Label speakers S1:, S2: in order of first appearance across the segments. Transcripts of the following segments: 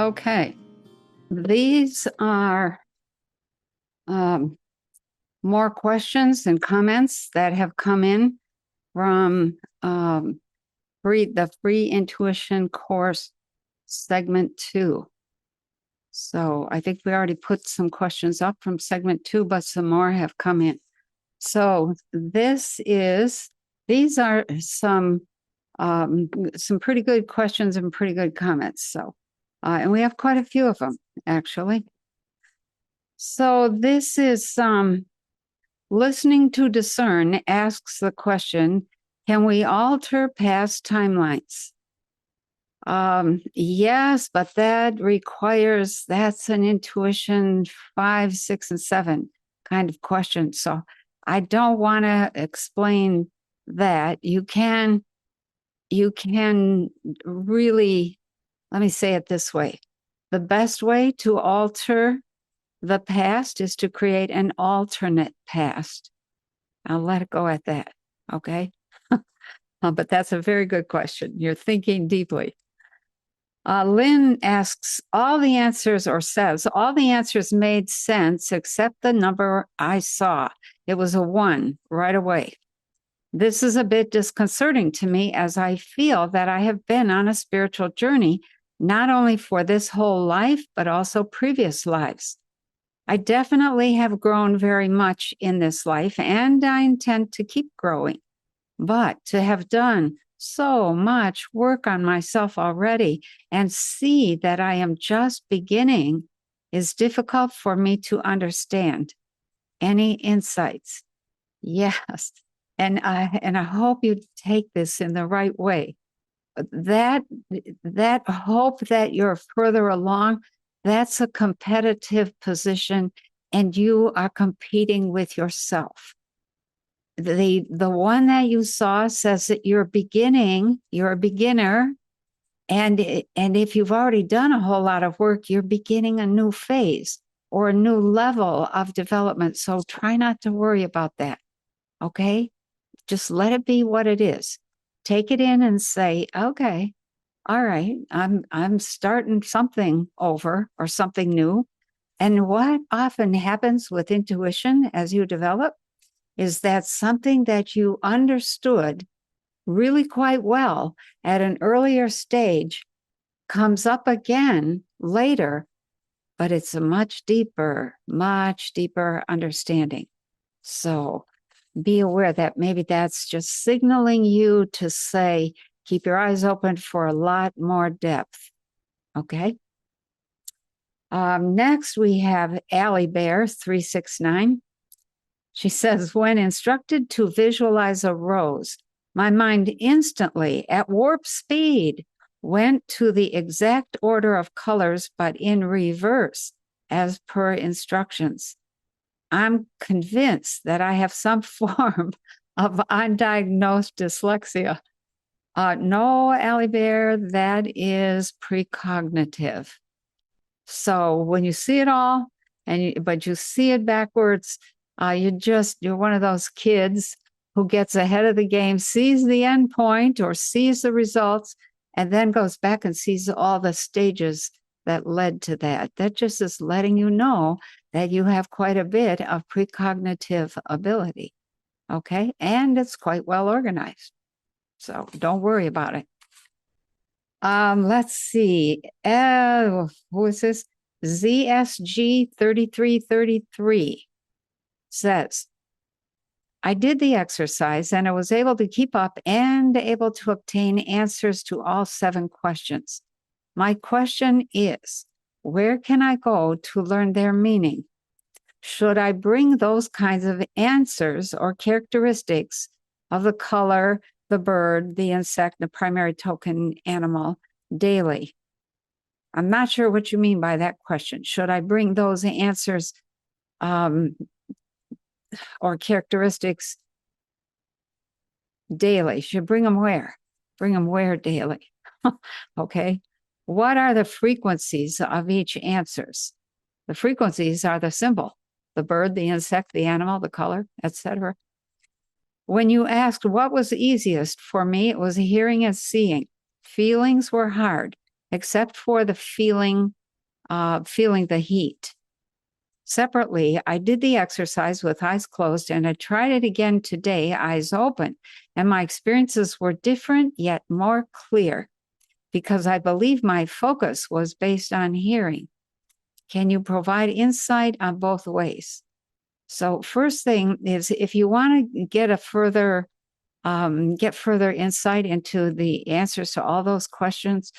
S1: Okay. These are more questions and comments that have come in from the Free Intuition Course Segment 2. So I think we already put some questions up from Segment 2, but some more have come in. So these are some pretty good questions and pretty good comments. So, and we have quite a few of them, actually. So this is Listening to Discern asks the question, can we alter past timelines? Yes, but that's an intuition 5, 6, and 7 kind of question. So I don't want to explain that. You can really, let me say it this way. The best way to alter the past is to create an alternate past. I'll let it go at that. Okay. But that's a very good question. You're thinking deeply. Lynn asks, all the answers made sense except the number I saw. It was a 1 right away. This is a bit disconcerting to me as I feel that I have been on a spiritual journey, not only for this whole life, but also previous lives. I definitely have grown very much in this life, and I intend to keep growing. But to have done so much work on myself already and see that I am just beginning is difficult for me to understand. Any insights? Yes. And I hope you take this in the right way. That hope that you're further along, that's a competitive position, and you are competing with yourself. The one that you saw says that you're a beginner, and if you've already done a whole lot of work, you're beginning a new phase or a new level of development. So try not to worry about that. Okay? Just let it be what it is. Take it in and say, okay, all right, I'm starting something over or something new. And what often happens with intuition as you develop is that something that you understood really quite well at an earlier stage comes up again later, but it's a much deeper understanding. So be aware that maybe that's just signaling you to say, keep your eyes open for a lot more depth. Okay. Next, we have Allie Bear 369. She says, when instructed to visualize a rose, my mind instantly, at warp speed, went to the exact order of colors, but in reverse, as per instructions. I'm convinced that I have some form of undiagnosed dyslexia. No, Allie Bear, that is precognitive. So when you see it all, but you see it backwards, you're one of those kids who gets ahead of the game, sees the end point or sees the results, and then goes back and sees all the stages that led to that. That just is letting you know that you have quite a bit of precognitive ability. Okay. And it's quite well organized. So don't worry about it. Let's see. Who is this? ZSG 3333 says, I did the exercise and I was able to keep up and able to obtain answers to all 7 questions. My question is, where can I go to learn their meaning? Should I bring those kinds of answers or characteristics of the color, the bird, the insect, the primary token animal daily? I'm not sure what you mean by that question. Should I bring those answers or characteristics daily? Should bring them where? Bring them where daily? Okay. What are the frequencies of each answers? The frequencies are the symbol, the bird, the insect, the animal, the color, etc. When you asked what was easiest for me, it was hearing and seeing. Feelings were hard. except for the feeling the heat. Separately, I did the exercise with eyes closed, and I tried it again today, eyes open, and my experiences were different yet more clear because I believe my focus was based on hearing. Can you provide insight on both ways? So first thing is, if you want to get further insight into the answers to all those questions,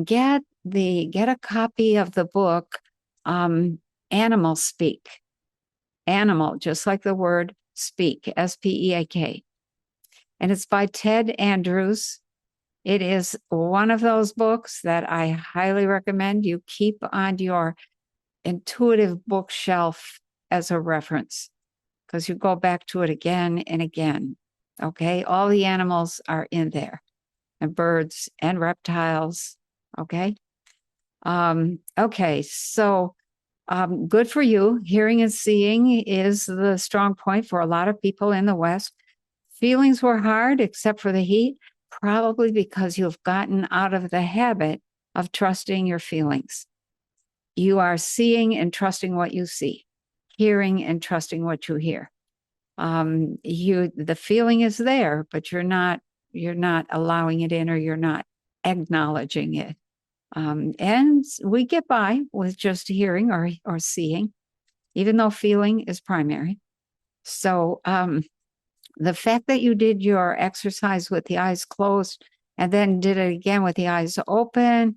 S1: get a copy of the book, Animal Speak. Animal, just like the word speak, S-P-E-A-K. And it's by Ted Andrews. It is one of those books that I highly recommend you keep on your intuitive bookshelf as a reference, because you go back to it again and again. Okay, all the animals are in there, and birds and reptiles. Okay. Okay, so good for you. Hearing and seeing is the strong point for a lot of people in the West. Feelings were hard, except for the heat, probably because you've gotten out of the habit of trusting your feelings. You are seeing and trusting what you see, hearing and trusting what you hear. The feeling is there, but you're not allowing it in, or you're not acknowledging it. And we get by with just hearing or seeing, even though feeling is primary. So the fact that you did your exercise with the eyes closed and then did it again with the eyes open,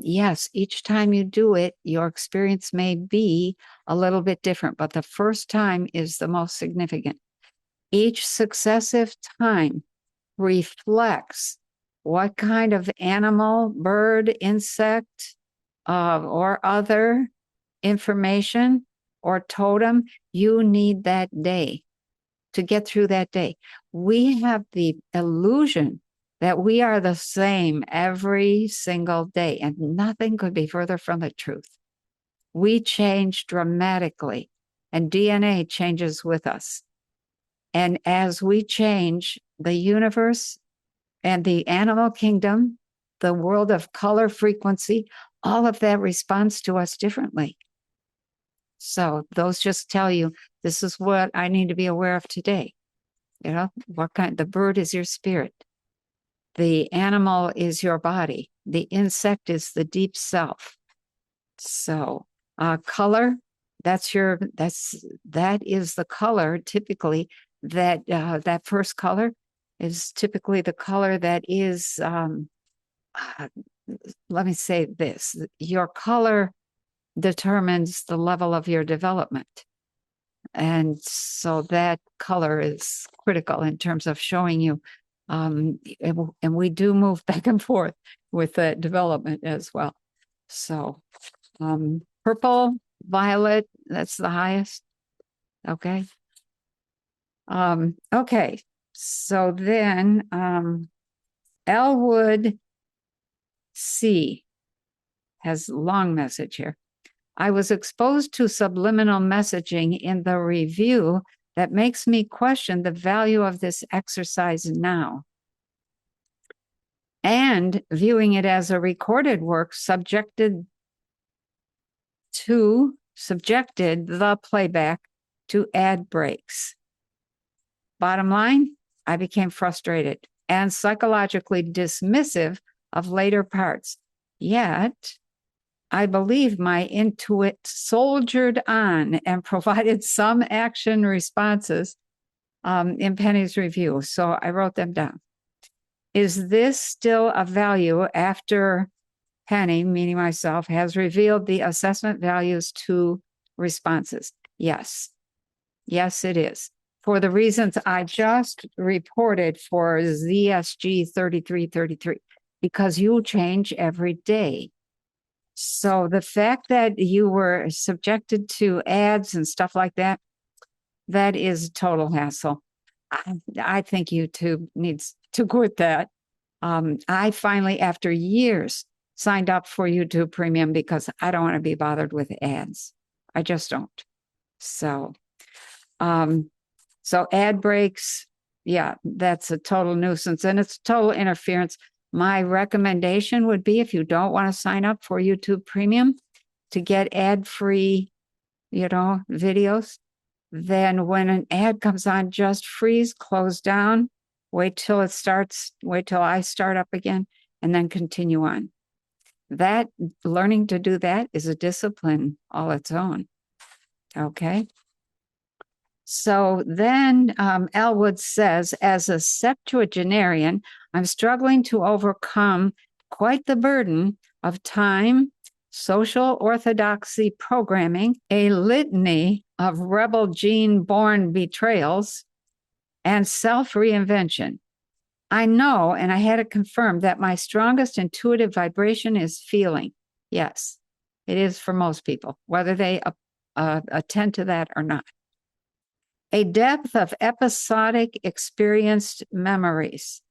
S1: yes, each time you do it, your experience may be a little bit different, but the first time is the most significant. Each successive time reflects what kind of animal, bird, insect, or other information or totem you need that day to get through that day. We have the illusion that we are the same every single day, and nothing could be further from the truth. We change dramatically, and DNA changes with us. And as we change, the universe and the animal kingdom, the world of color, frequency, all of that responds to us differently. So those just tell you, this is what I need to be aware of today. You know, the bird is your spirit. The animal is your body. The insect is the deep self. So color, that is the color typically that first color is typically the color that is, let me say this, your color determines the level of your development. And so that color is critical in terms of showing you, and we do move back and forth with that development as well. So purple, violet, that's the highest. Okay. Okay. So then Elwood C has long message here. I was exposed to subliminal messaging in the review that makes me question the value of this exercise now. And viewing it as a recorded work subjected the playback to ad breaks. Bottom line, I became frustrated and psychologically dismissive of later parts. Yet, I believe my intuit soldiered on and provided some action responses in Penny's review. So I wrote them down. Is this still of value after Penny, meaning myself, has revealed the assessment values to responses? Yes. Yes, it is. For the reasons I just reported for ZSG 3333, because you change every day. So the fact that you were subjected to ads and stuff like that, that is total hassle. I think YouTube needs to quit that. I finally, after years, signed up for YouTube Premium because I don't want to be bothered with ads. I just don't. So ad breaks, yeah, that's a total nuisance, and it's total interference. My recommendation would be, if you don't want to sign up for YouTube Premium to get ad-free, videos, then when an ad comes on, just freeze, close down, wait till I start up again, and then continue on. That learning to do that is a discipline all its own. Okay. So then Elwood says, as a septuagenarian, I'm struggling to overcome quite the burden of time, social orthodoxy programming, a litany of rebel gene-born betrayals, and self-reinvention. I know, and I had it confirmed, that my strongest intuitive vibration is feeling. Yes, it is for most people, whether they attend to that or not. A depth of episodic experienced memories.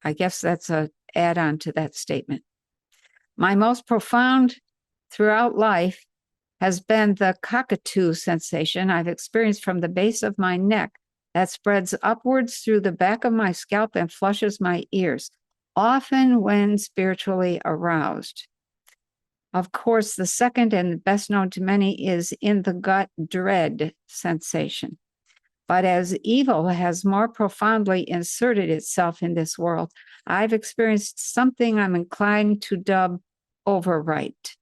S1: I guess that's an add-on to that statement. My most profound throughout life has been the cockatoo sensation I've experienced from the base of my neck that spreads upwards through the back of my scalp and flushes my ears, often when spiritually aroused. Of course, the second and best known to many is in the gut dread sensation. But as evil has more profoundly inserted itself in this world, I've experienced something I'm inclined to dub overwrite.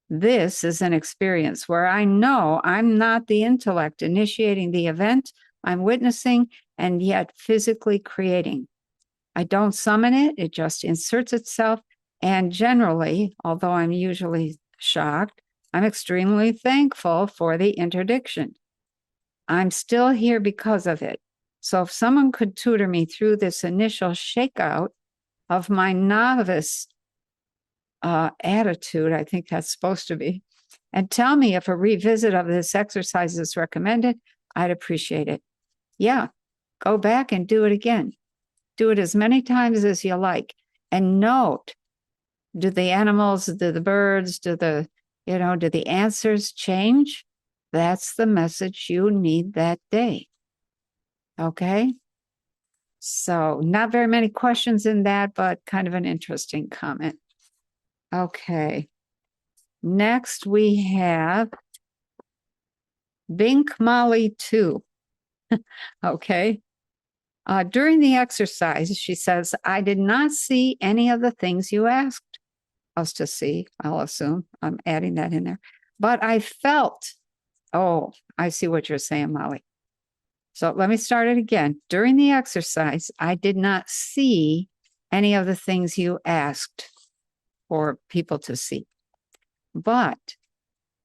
S1: This is an experience where I know I'm not the intellect initiating the event I'm witnessing and yet physically creating. I don't summon it, it just inserts itself. And generally, although I'm usually shocked, I'm extremely thankful for the interdiction. I'm still here because of it. So if someone could tutor me through this initial shakeout of my novice attitude, I think that's supposed to be, and tell me if a revisit of this exercise is recommended, I'd appreciate it. Yeah, go back and do it again. Do it as many times as you like. And note, do the animals, do the birds, do the answers change? That's the message you need that day. Okay? So not very many questions in that, but kind of an interesting comment. Okay. Next we have Bink Molly 2. Okay. During the exercise, she says, I did not see any of the things you asked us to see, I'll assume. I'm adding that in there. But I felt, oh, I see what you're saying, Molly. So let me start it again. During the exercise, I did not see any of the things you asked for people to see. But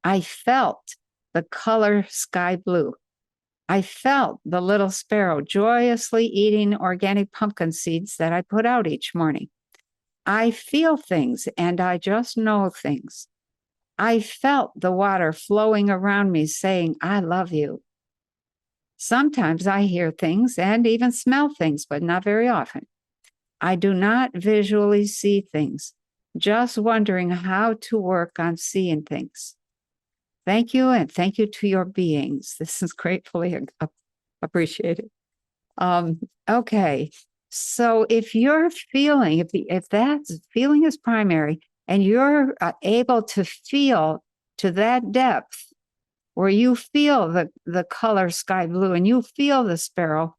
S1: I felt the color sky blue. I felt the little sparrow joyously eating organic pumpkin seeds that I put out each morning. I feel things and I just know things. I felt the water flowing around me saying, I love you. Sometimes I hear things and even smell things, but not very often. I do not visually see things, just wondering how to work on seeing things. Thank you, and thank you to your beings. This is gratefully appreciated. Okay, so if you're feeling, if that feeling is primary, and you're able to feel to that depth where you feel the color sky blue and you feel the sparrow,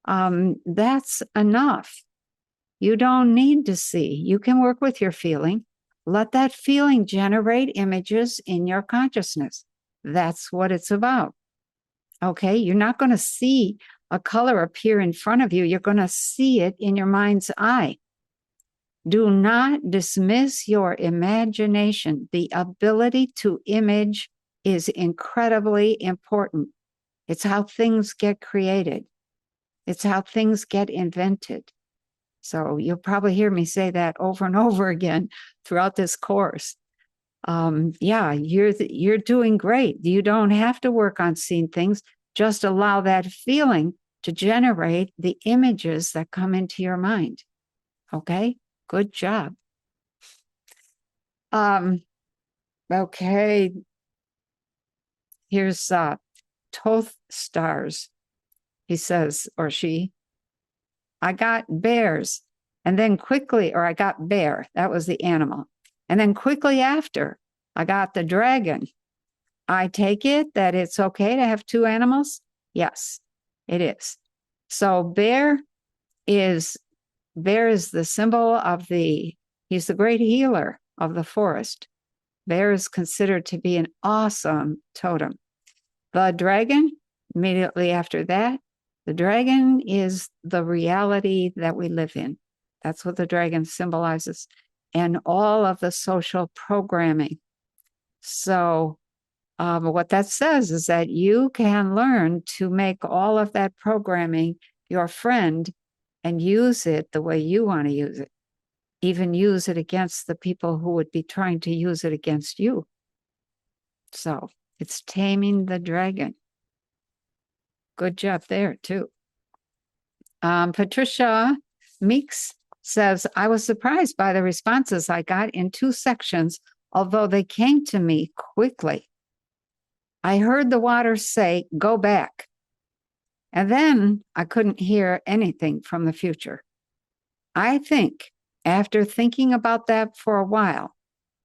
S1: that's enough. You don't need to see. You can work with your feeling. Let that feeling generate images in your consciousness. That's what it's about. Okay, you're not going to see a color appear in front of you. You're going to see it in your mind's eye. Do not dismiss your imagination. The ability to image is incredibly important. It's how things get created. It's how things get invented. So you'll probably hear me say that over and over again throughout this course. Yeah, you're doing great. You don't have to work on seeing things. Just allow that feeling to generate the images that come into your mind. Okay, good job. Okay, here's Toth Stars. He says, or she, I got bears. And then quickly, or I got bear, that was the animal. And then quickly after, I got the dragon. I take it that it's okay to have two animals? Yes, it is. So bear is the symbol of he's the great healer of the forest. Bear is considered to be an awesome totem. The dragon, immediately after that, the dragon is the reality that we live in. That's what the dragon symbolizes, and all of the social programming. So what that says is that you can learn to make all of that programming your friend and use it the way you want to use it. Even use it against the people who would be trying to use it against you. So it's taming the dragon. Good job there, too. Patricia Meeks says, I was surprised by the responses I got in 2 sections, although they came to me quickly. I heard the water say, go back. And then I couldn't hear anything from the future. I think, after thinking about that for a while,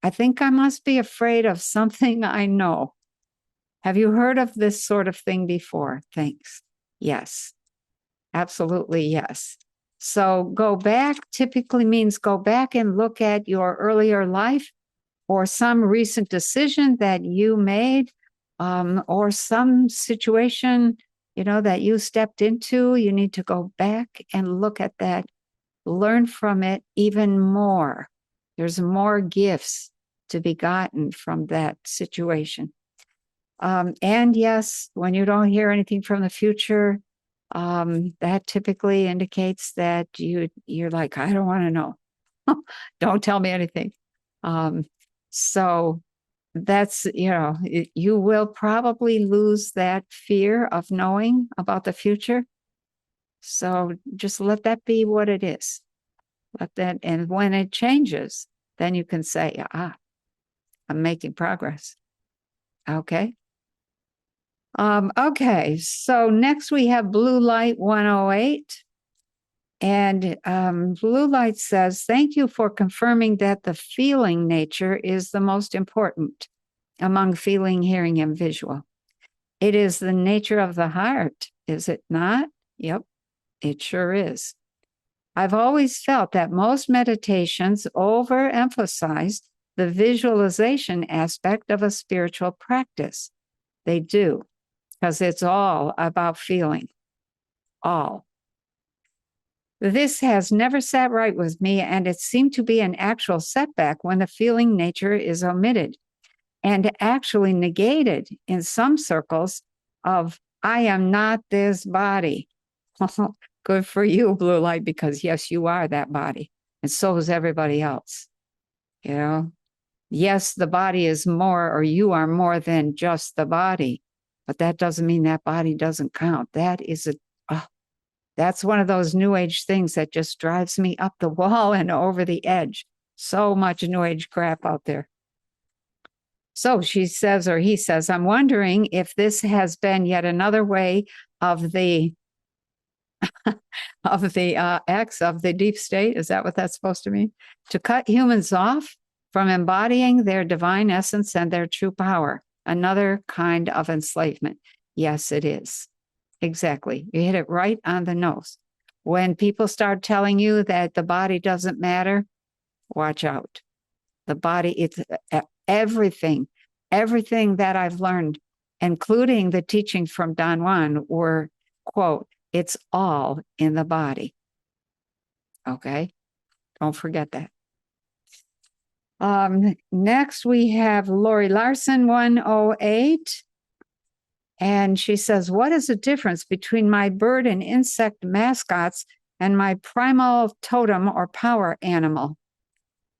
S1: I think I must be afraid of something I know. Have you heard of this sort of thing before? Thanks. Yes, absolutely yes. So go back typically means go back and look at your earlier life or some recent decision that you made, or some situation, that you stepped into. You need to go back and look at that, learn from it even more. There's more gifts to be gotten from that situation. And yes, when you don't hear anything from the future, that typically indicates that you're like, I don't want to know. Don't tell me anything. So that's, you will probably lose that fear of knowing about the future. So just let that be what it is. Let that, and when it changes, then you can say, I'm making progress. Okay. Okay, so next we have Blue Light 108. And Blue Light says, thank you for confirming that the feeling nature is the most important among feeling, hearing, and visual. It is the nature of the heart, is it not? Yep, it sure is. I've always felt that most meditations overemphasize the visualization aspect of a spiritual practice. They do, because it's all about feeling. All. This has never sat right with me, and it seemed to be an actual setback when the feeling nature is omitted and actually negated in some circles of, I am not this body. Good for you, Blue Light, because yes, you are that body, and so is everybody else. Yes, the body is more, or you are more than just the body, but that doesn't mean that body doesn't count. That's one of those new age things that just drives me up the wall and over the edge. So much new age crap out there. So she says, or he says, I'm wondering if this has been yet another way of the X of the deep state. Is that what that's supposed to mean? To cut humans off from embodying their divine essence and their true power. Another kind of enslavement. Yes, it is. Exactly. You hit it right on the nose. When people start telling you that the body doesn't matter, watch out. The body, it's everything that I've learned, including the teachings from Don Juan, were, quote, it's all in the body. Okay? Don't forget that. Next, we have Lori Larson, 108. And she says, what is the difference between my bird and insect mascots and my primal totem or power animal?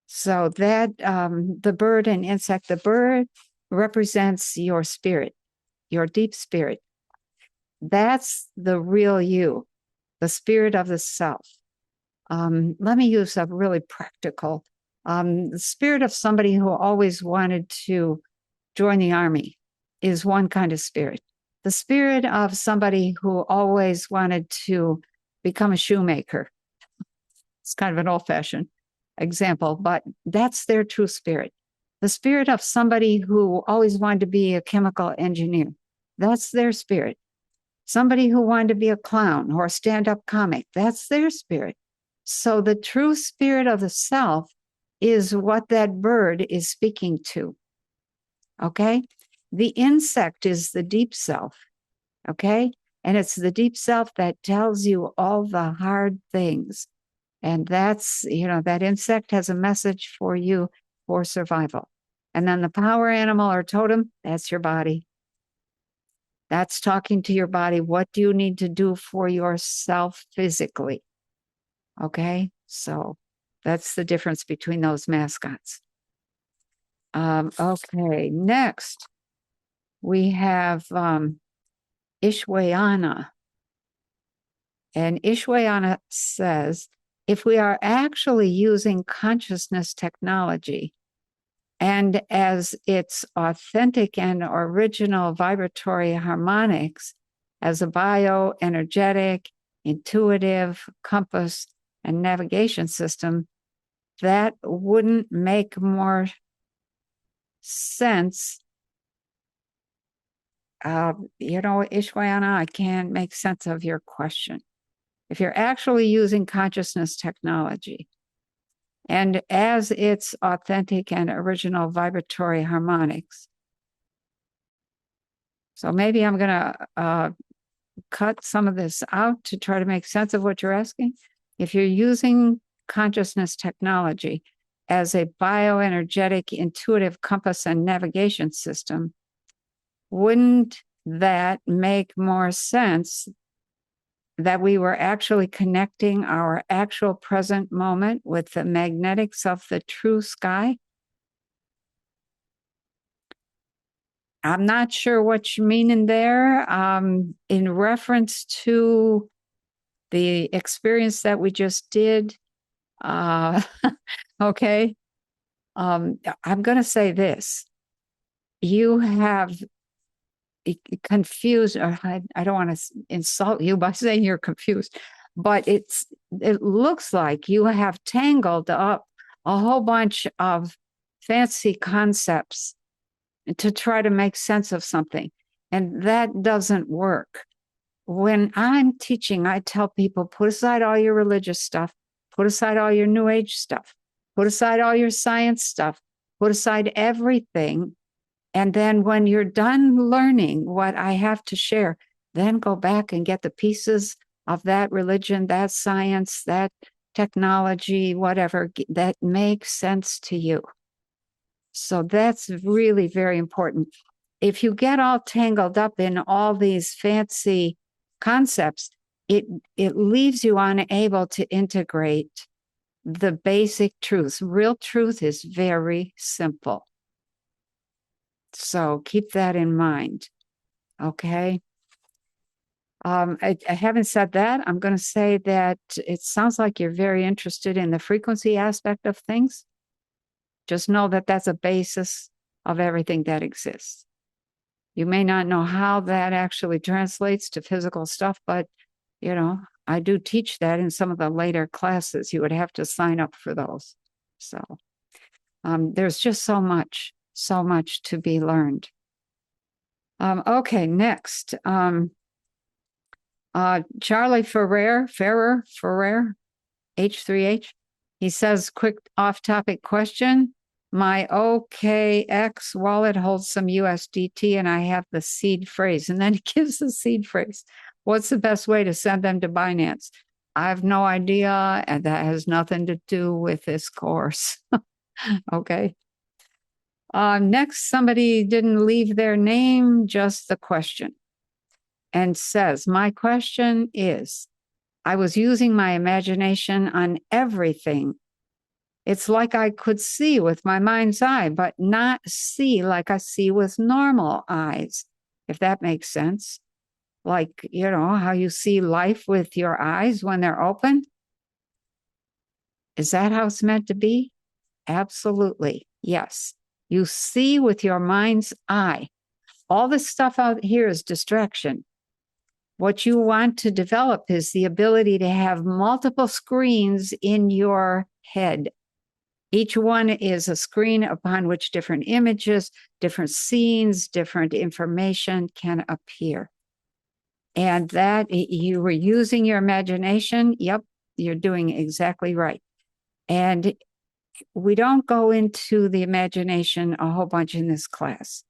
S1: So that the bird and insect, the bird represents your spirit, your deep spirit. That's the real you, the spirit of the self. Let me use a really practical, the spirit of somebody who always wanted to join the army is one kind of spirit. The spirit of somebody who always wanted to become a shoemaker. It's kind of an old-fashioned example, but that's their true spirit. The spirit of somebody who always wanted to be a chemical engineer. That's their spirit. Somebody who wanted to be a clown or a stand-up comic. That's their spirit. So the true spirit of the self is what that bird is speaking to. Okay? The insect is the deep self. Okay? And it's the deep self that tells you all the hard things. And that's, that insect has a message for you for survival. And then the power animal or totem, that's your body. That's talking to your body. What do you need to do for yourself physically? Okay, so that's the difference between those mascots. Okay, next we have Ishwayana. And Ishwayana says, if we are actually using consciousness technology and as its authentic and original vibratory harmonics as a bioenergetic, intuitive compass and navigation system, that wouldn't make more sense. Ishwayana, I can't make sense of your question. If you're actually using consciousness technology and as its authentic and original vibratory harmonics. So maybe I'm going to cut some of this out to try to make sense of what you're asking. If you're using consciousness technology as a bioenergetic, intuitive compass and navigation system, wouldn't that make more sense that we were actually connecting our actual present moment with the magnetics of the true sky? I'm not sure what you mean in there. In reference to the experience that we just did, okay, I'm going to say this. You have confused, or I don't want to insult you by saying you're confused, but it looks like you have tangled up a whole bunch of fancy concepts to try to make sense of something. And that doesn't work. When I'm teaching, I tell people, put aside all your religious stuff, put aside all your New Age stuff, put aside all your science stuff, put aside everything. And then when you're done learning what I have to share, then go back and get the pieces of that religion, that science, that technology, whatever, that makes sense to you. So that's really very important. If you get all tangled up in all these fancy concepts, it leaves you unable to integrate the basic truths. Real truth is very simple. So keep that in mind. Okay. I haven't said that. I'm going to say that it sounds like you're very interested in the frequency aspect of things. Just know that that's a basis of everything that exists. You may not know how that actually translates to physical stuff, but, I do teach that in some of the later classes. You would have to sign up for those. So there's just so much to be learned. Okay, next. Charlie Ferrer, H3H. He says, quick off-topic question. My OKX wallet holds some USDT and I have the seed phrase. And then he gives the seed phrase. What's the best way to send them to Binance? I have no idea, and that has nothing to do with this course. Okay. Next, somebody didn't leave their name, just the question, and says, my question is, I was using my imagination on everything. It's like I could see with my mind's eye, but not see like I see with normal eyes, if that makes sense. Like, how you see life with your eyes when they're open. Is that how it's meant to be? Absolutely. Yes. You see with your mind's eye. All this stuff out here is distraction. What you want to develop is the ability to have multiple screens in your head. Each one is a screen upon which different images, different scenes, different information can appear. And that you were using your imagination. Yep, you're doing exactly right. And we don't go into the imagination a whole bunch in this class.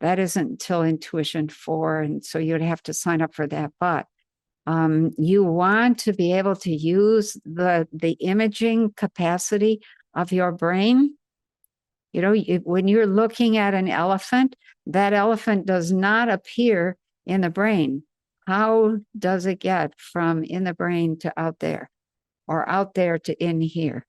S1: That isn't until Intuition 4, and so you'd have to sign up for that. But you want to be able to use the imaging capacity of your brain. You know, when you're looking at an elephant, that elephant does not appear in the brain. How does it get from in the brain to out there, or out there to in here?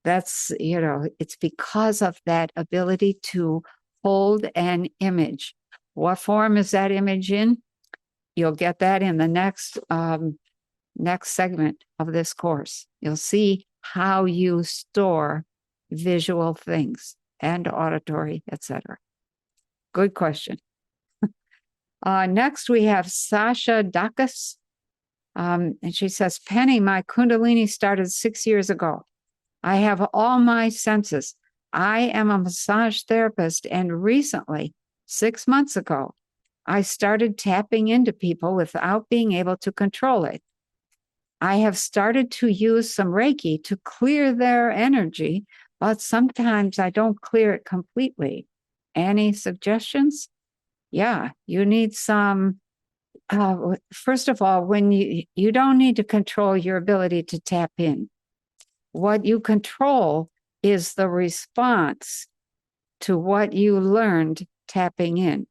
S1: That's, you know, it's because of that ability to hold an image. What form is that image in? You'll get that in the next segment of this course. You'll see how you store visual things and auditory, etc. Good question. Next, we have Sasha Dacus. And she says, Penny, my Kundalini started 6 years ago. I have all my senses. I am a massage therapist, and recently, 6 months ago, I started tapping into people without being able to control it. I have started to use some Reiki to clear their energy, but sometimes I don't clear it completely. Any suggestions? Yeah, you need some. First of all, when you don't need to control your ability to tap in. What you control is the response to what you learned tapping in.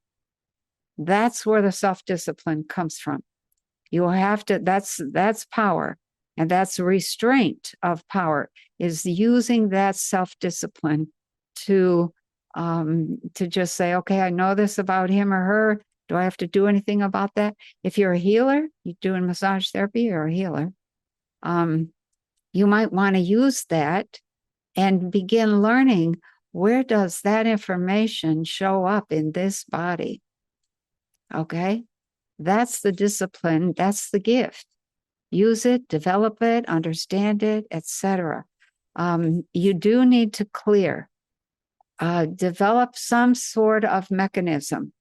S1: That's where the self-discipline comes from. You have to, that's power. And that's restraint of power, is using that self-discipline to just say, okay, I know this about him or her. Do I have to do anything about that? If you're a healer, you're doing massage therapy, you're a healer. You might want to use that and begin learning, where does that information show up in this body? Okay, that's the discipline, that's the gift. Use it, develop it, understand it, etc. You do need to clear, develop some sort of mechanism.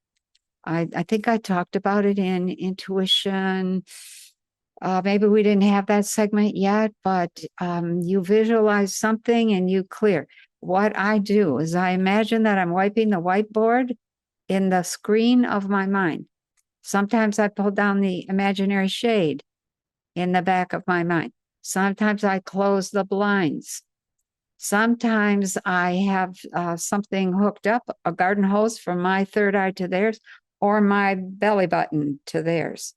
S1: I think I talked about it in Intuition. Maybe we didn't have that segment yet, but you visualize something and you clear. What I do is I imagine that I'm wiping the whiteboard in the screen of my mind. Sometimes I pull down the imaginary shade in the back of my mind. Sometimes I close the blinds. Sometimes I have something hooked up, a garden hose from my third eye to theirs, or my belly button to theirs.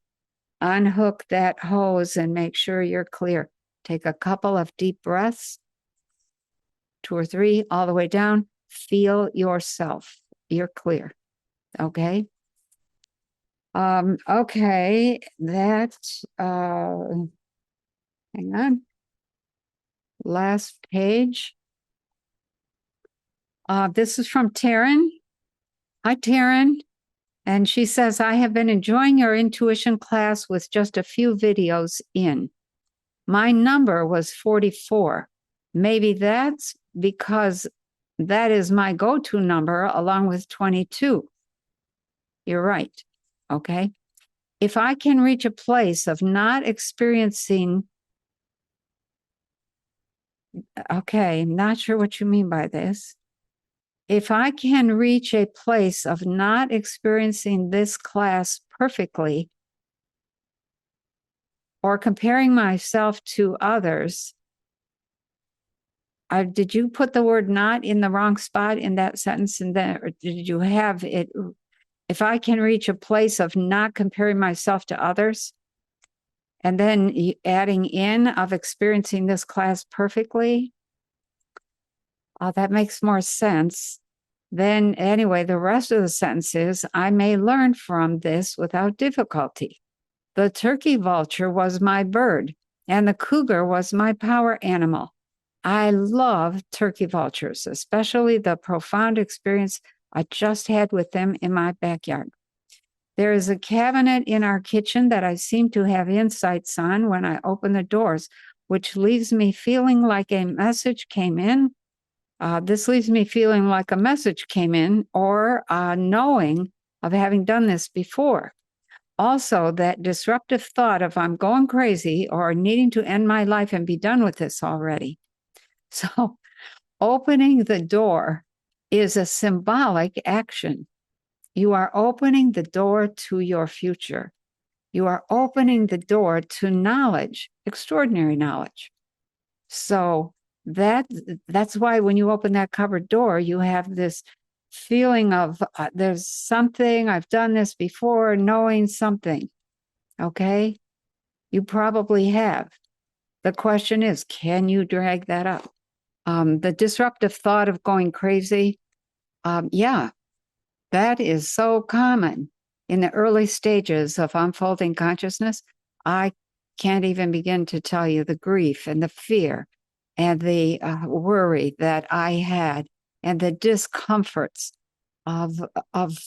S1: Unhook that hose and make sure you're clear. Take a couple of deep breaths, 2 or 3, all the way down. Feel yourself. You're clear. Okay. Okay. That, hang on. Last page. This is from Taryn. Hi, Taryn. And she says, I have been enjoying your intuition class with just a few videos in. My number was 44. Maybe that's because that is my go-to number along with 22. You're right. Okay. If I can reach a place of not experiencing, okay, not sure what you mean by this. If I can reach a place of not experiencing this class perfectly or comparing myself to others, did you put the word not in the wrong spot in that sentence? And then, or did you have it? If I can reach a place of not comparing myself to others, and then adding in of experiencing this class perfectly, that makes more sense. Then anyway, the rest of the sentence is, I may learn from this without difficulty. The turkey vulture was my bird, and the cougar was my power animal. I love turkey vultures, especially the profound experience I just had with them in my backyard. There is a cabinet in our kitchen that I seem to have insights on when I open the doors, which leaves me feeling like a message came in. This leaves me feeling like a message came in, or knowing of having done this before. Also, that disruptive thought of I'm going crazy or needing to end my life and be done with this already. So, opening the door is a symbolic action. You are opening the door to your future. You are opening the door to knowledge, extraordinary knowledge. So that's why when you open that cupboard door, you have this feeling of there's something, I've done this before, knowing something. Okay? You probably have. The question is, can you drag that up? The disruptive thought of going crazy, yeah, that is so common in the early stages of unfolding consciousness. I can't even begin to tell you the grief and the fear and the worry that I had and the discomforts of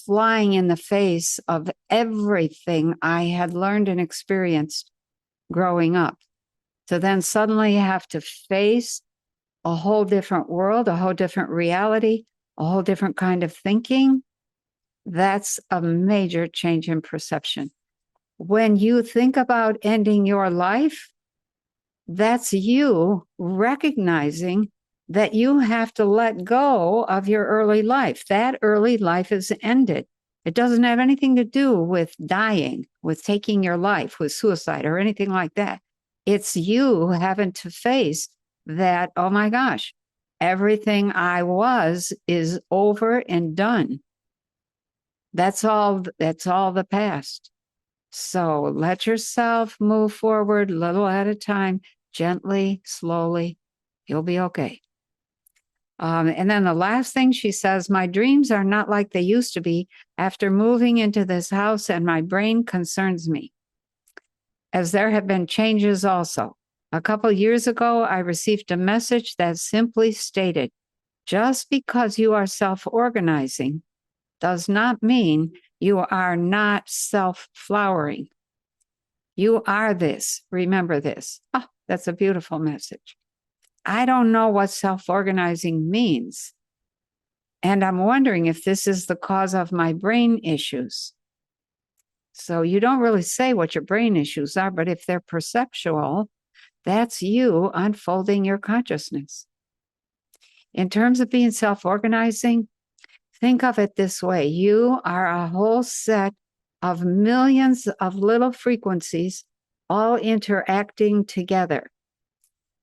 S1: flying in the face of everything I had learned and experienced growing up. To then suddenly have to face a whole different world, a whole different reality, a whole different kind of thinking. That's a major change in perception. When you think about ending your life, that's you recognizing that you have to let go of your early life. That early life is ended. It doesn't have anything to do with dying, with taking your life, with suicide or anything like that. It's you having to face that, oh my gosh, everything I was is over and done. That's all the past. So let yourself move forward a little at a time, gently, slowly. You'll be okay. And then the last thing she says, my dreams are not like they used to be after moving into this house, and my brain concerns me, as there have been changes also. A couple years ago, I received a message that simply stated, just because you are self-organizing does not mean you are not self-flowering. You are this. Remember this. Oh, that's a beautiful message. I don't know what self-organizing means. And I'm wondering if this is the cause of my brain issues. So you don't really say what your brain issues are, but if they're perceptual, that's you unfolding your consciousness. In terms of being self-organizing, think of it this way. You are a whole set of millions of little frequencies all interacting together.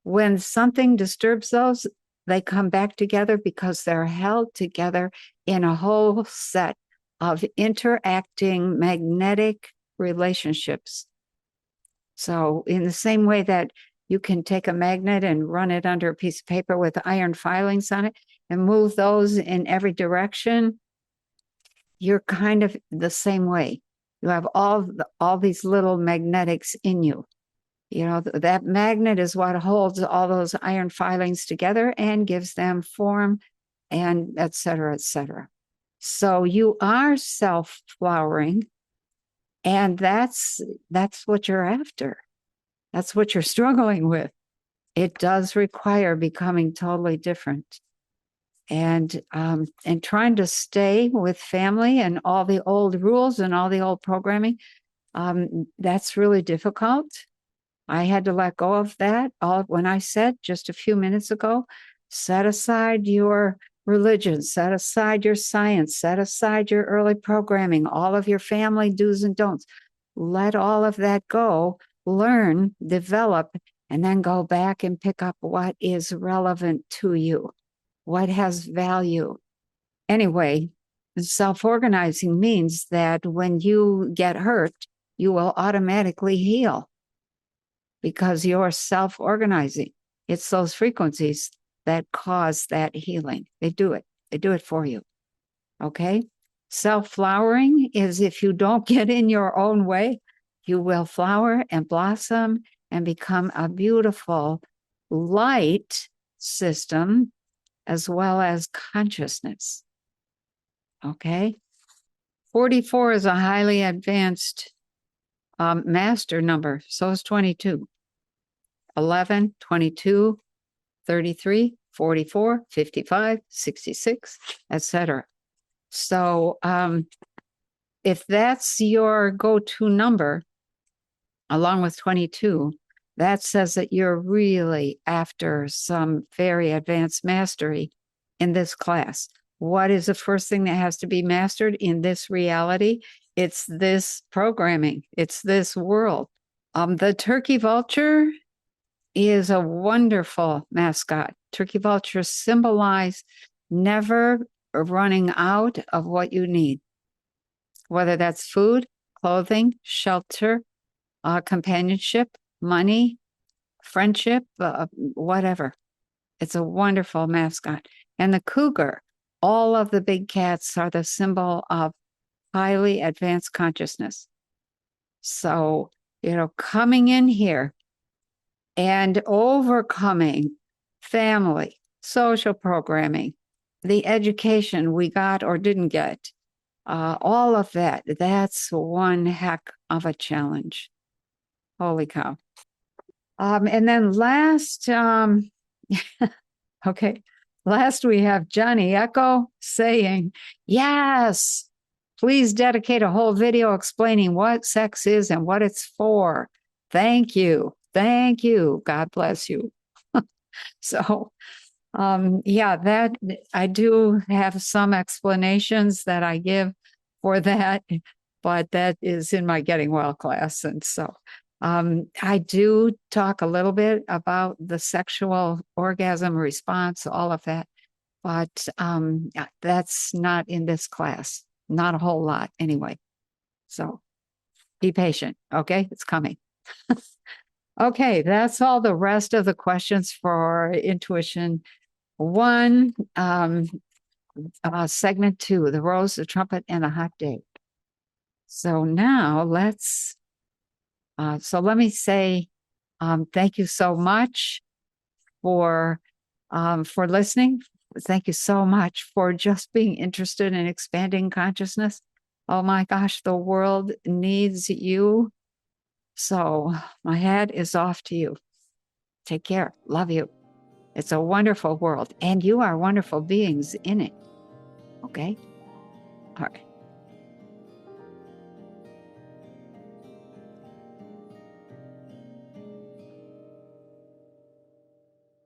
S1: When something disturbs those, they come back together because they're held together in a whole set of interacting magnetic relationships. So in the same way that you can take a magnet and run it under a piece of paper with iron filings on it and move those in every direction, you're kind of the same way. You have all these little magnetics in you. You know, that magnet is what holds all those iron filings together and gives them form, and et cetera, et cetera. So you are self-flowering, and that's what you're after. That's what you're struggling with. It does require becoming totally different. And trying to stay with family and all the old rules and all the old programming, that's really difficult. I had to let go of that. When I said just a few minutes ago, set aside your religion, set aside your science, set aside your early programming, all of your family do's and don'ts. Let all of that go, learn, develop, and then go back and pick up what is relevant to you, what has value. Anyway, self-organizing means that when you get hurt, you will automatically heal because you're self-organizing. It's those frequencies that cause that healing. They do it. They do it for you. Okay? Self-flowering is if you don't get in your own way, you will flower and blossom and become a beautiful light system as well as consciousness. Okay? 44 is a highly advanced master number. So is 22. 11, 22, 33, 44, 55, 66, etc. So if that's your go-to number, along with 22, that says that you're really after some very advanced mastery in this class. What is the first thing that has to be mastered in this reality? It's this programming. It's this world. The turkey vulture is a wonderful mascot. Turkey vultures symbolize never running out of what you need, whether that's food, clothing, shelter, companionship, money, friendship, whatever. It's a wonderful mascot. And the cougar, all of the big cats are the symbol of highly advanced consciousness. So, coming in here and overcoming family, social programming, the education we got or didn't get, all of that, that's one heck of a challenge. Holy cow. And then last, okay, last we have Johnny Echo saying, yes, please dedicate a whole video explaining what sex is and what it's for. Thank you. Thank you. God bless you. So, yeah, that I do have some explanations that I give for that, but that is in my Getting Well class. And so I do talk a little bit about the sexual orgasm response, all of that, but that's not in this class, not a whole lot anyway. So be patient, okay? It's coming. Okay, that's all the rest of the questions for Intuition 1, segment 2, the rose, the trumpet, and a hot date. So now let's, let me say thank you so much for listening. Thank you so much for just being interested in expanding consciousness. Oh my gosh, the world needs you. So my hat is off to you. Take care. Love you. It's a wonderful world, and you are wonderful beings in it. Okay? All right.